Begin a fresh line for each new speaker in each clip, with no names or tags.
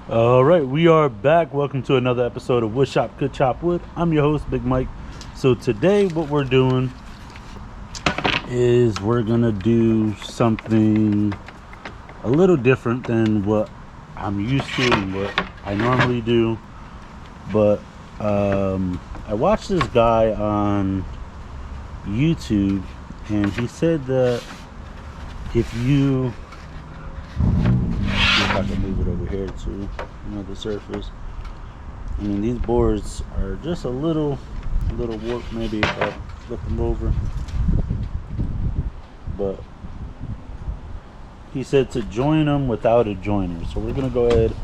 All right, we are back. Welcome to another episode of Wood Shop Good Chop Wood. I'm your host, Big Mike. So today what we're doing is we're gonna do something a little different than what I'm used to and what I normally do. But I watched this guy on YouTube, and he said that if you, if I can move it over here to the surface. I mean, these boards are just a little warped. Maybe if I flip them over, but he said to join them without a joiner. So we're gonna go ahead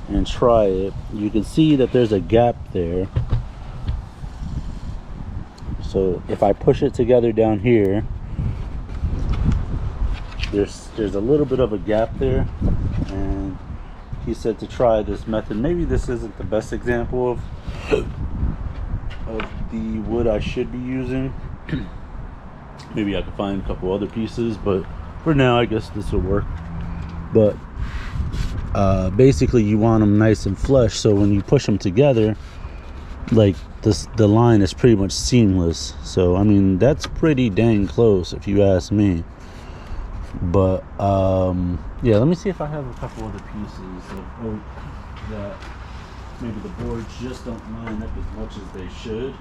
and try it. You can see that there's a gap there. So if I push it together down here, there's a little bit of a gap there, and he said to try this method. Maybe this isn't the best example of the wood I should be using. Maybe I could find a couple other pieces, but for now I guess this will work. But basically you want them nice and flush, so when you push them together, like this, the line is pretty much seamless. So I mean, that's pretty dang close if you ask me. But yeah, let me see if I have a couple other pieces of oak that maybe the boards just don't line up as much as they should.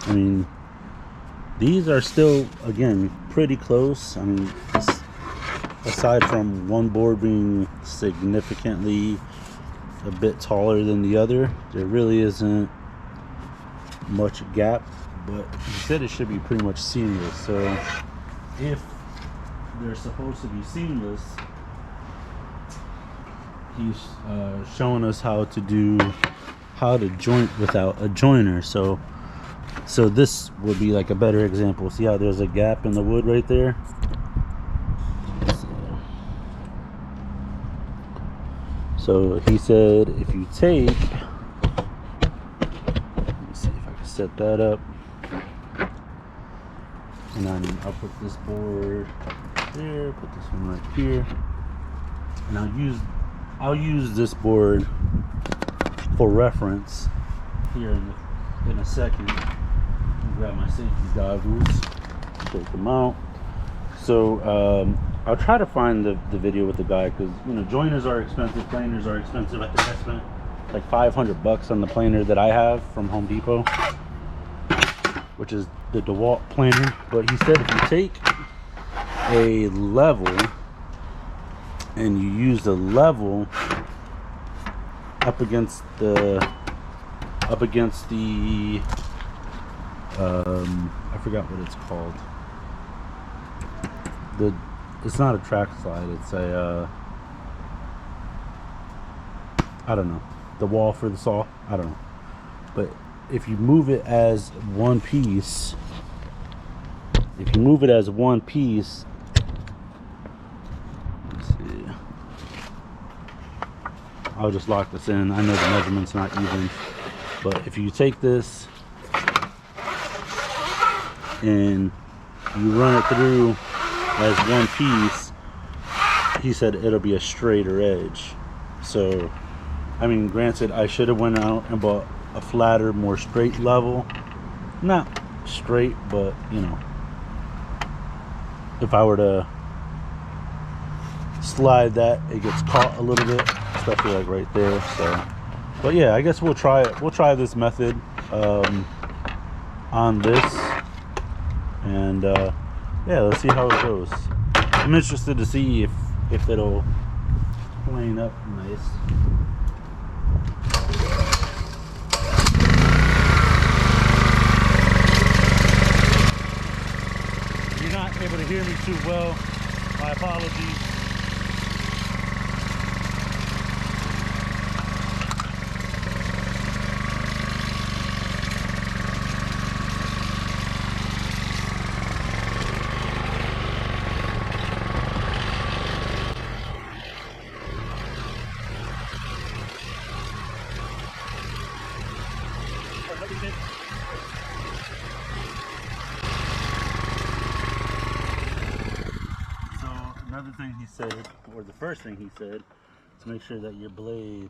I mean, these are still, again, pretty close. I mean, aside from one board being significantly a bit taller than the other, there really isn't much gap, but he said it should be pretty much seamless. So if they're supposed to be seamless, he's showing us how to joint without a joiner. So this would be like a better example. See how there's a gap in the wood right there? So he said if you take, let me see if I can set that up, and then I'll put this board there, put this one right here, and I'll use this board for reference here in a second. I'll grab my safety goggles, take them out. So I'll try to find the video with the guy, because joiners are expensive, planers are expensive. I think I spent like $500 on the planer that I have from Home Depot, which is the DeWalt planer. But he said if you take a level and you use the level up against the I forgot what it's called. It's not a track slide, it's a I don't know, the wall for the saw, I don't know. But if you move it as one piece, let's see, I'll just lock this in. I know the measurement's not even, but if you take this and you run it through as one piece, he said it'll be a straighter edge. So I mean, granted, I should have went out and bought a flatter, more straight level. Not straight, but if I were to slide that, it gets caught a little bit, especially like right there. So but yeah, I guess we'll try this method on this, and yeah, let's see how it goes. I'm interested to see if it'll plane up nice. If you're not able to hear me too well, my apologies. other thing he said, or the first thing he said, to make sure that your blade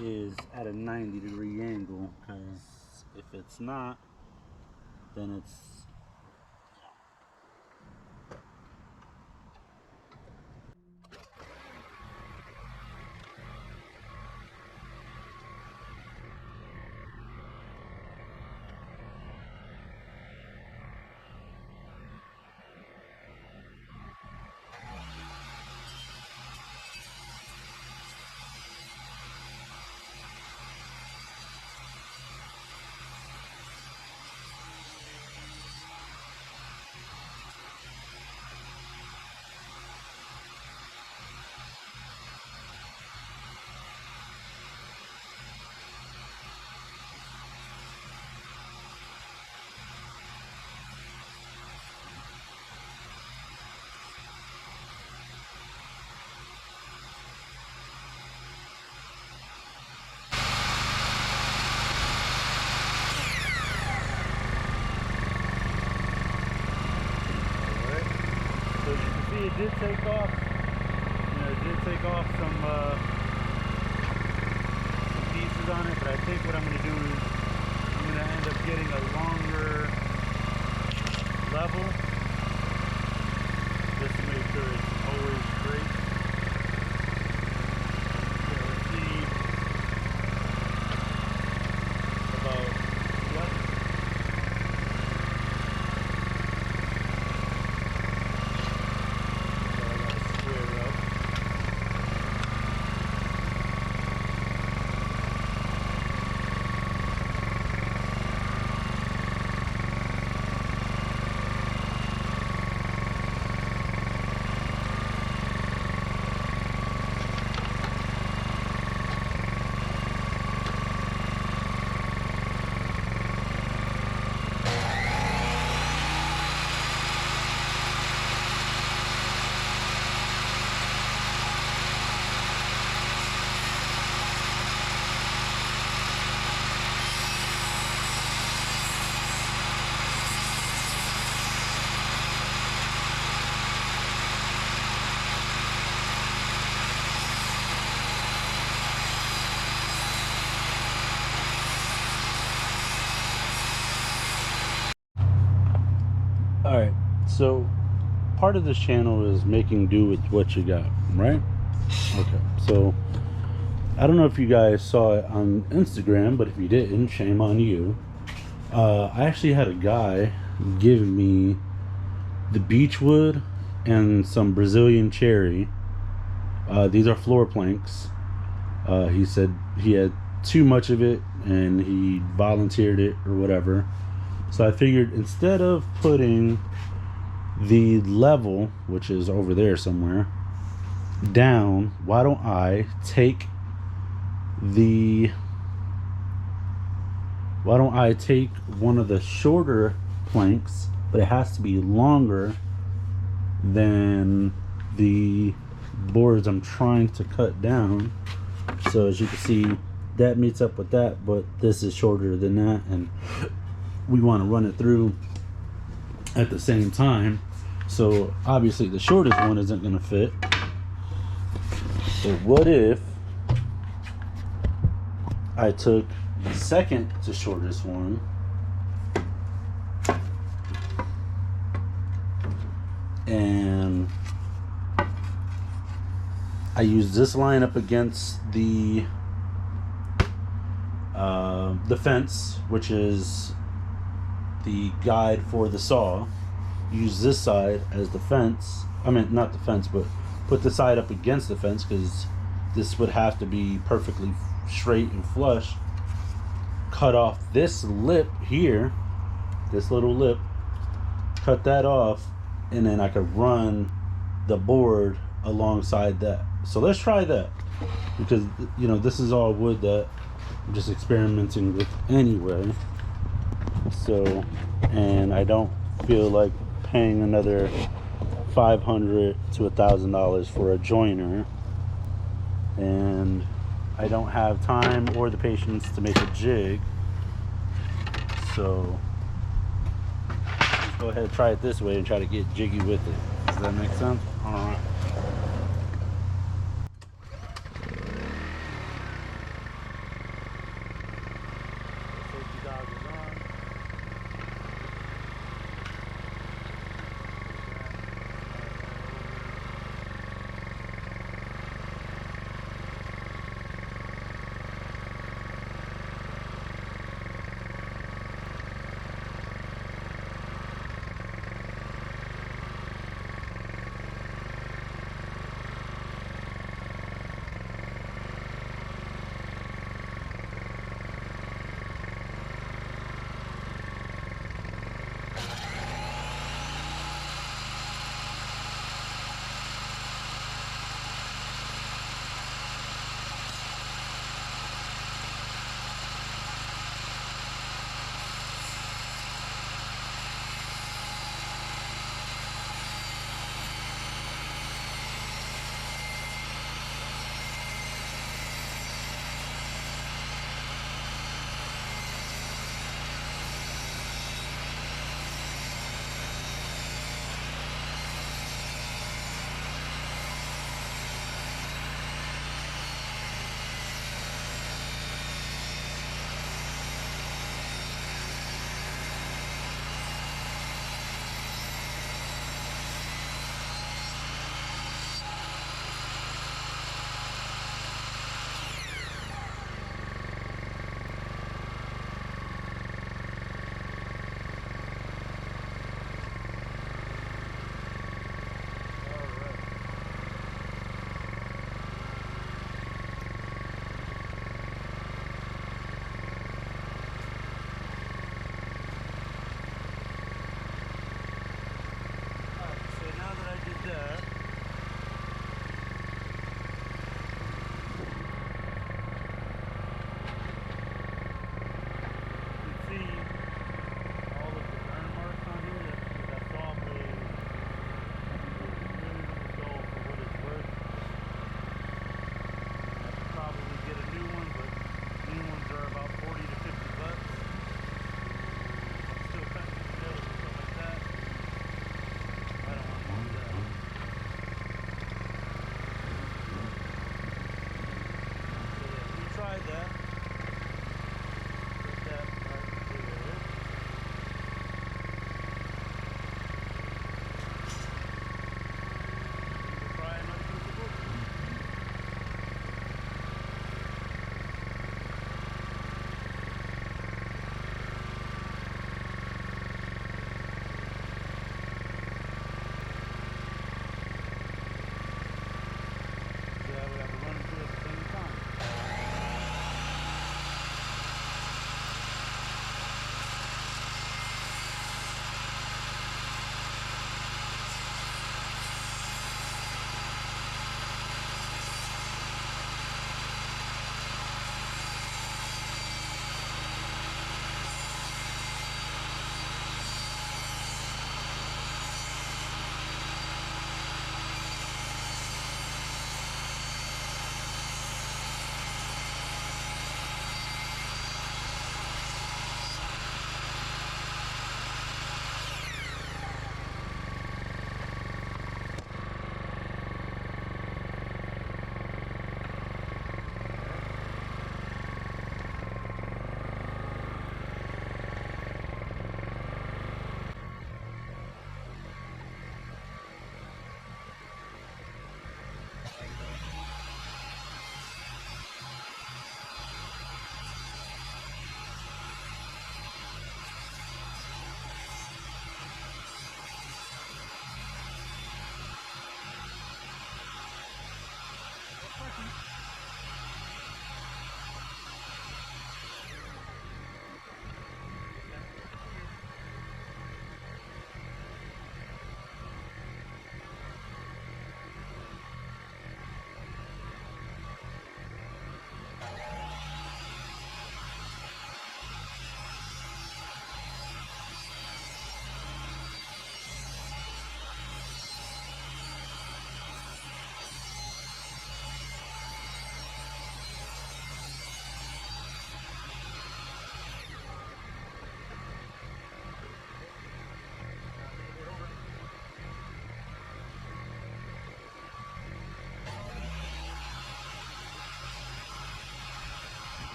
is at a 90-degree angle, because if it's not, then it's it did take off. It did take off some pieces on it, but I think what I'm going to do is I'm going to end up getting a longer level just to make sure it's always straight. So let's see about what. Alright, so part of this channel is making do with what you got, right? Okay, so I don't know if you guys saw it on Instagram, but if you didn't, shame on you. I actually had a guy give me the beechwood and some Brazilian cherry. These are floor planks. He said he had too much of it and he volunteered it or whatever. So I figured instead of putting the level, which is over there somewhere, down, why don't I take one of the shorter planks, but it has to be longer than the boards I'm trying to cut down. So as you can see, that meets up with that, but this is shorter than that, and we want to run it through at the same time. So obviously the shortest one isn't going to fit. So what if I took the second to shortest one and I use this line up against the fence, which is the guide for the saw. Use this side as the fence. I mean, not the fence, but put the side up against the fence, because this would have to be perfectly straight and flush. Cut off this lip here, this little lip, cut that off, and then I could run the board alongside that. So let's try that, because this is all wood that I'm just experimenting with anyway. So, and I don't feel like paying another $500 to $1,000 for a joiner, and I don't have time or the patience to make a jig. So let's go ahead and try it this way and try to get jiggy with it. that make sense? All right. Safety dog is on.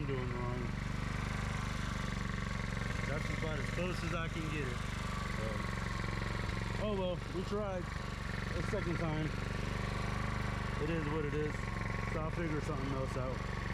I'm doing wrong. That's about as close as I can get it. Oh well, we tried. The second time. It is what it is. So I'll figure something else out.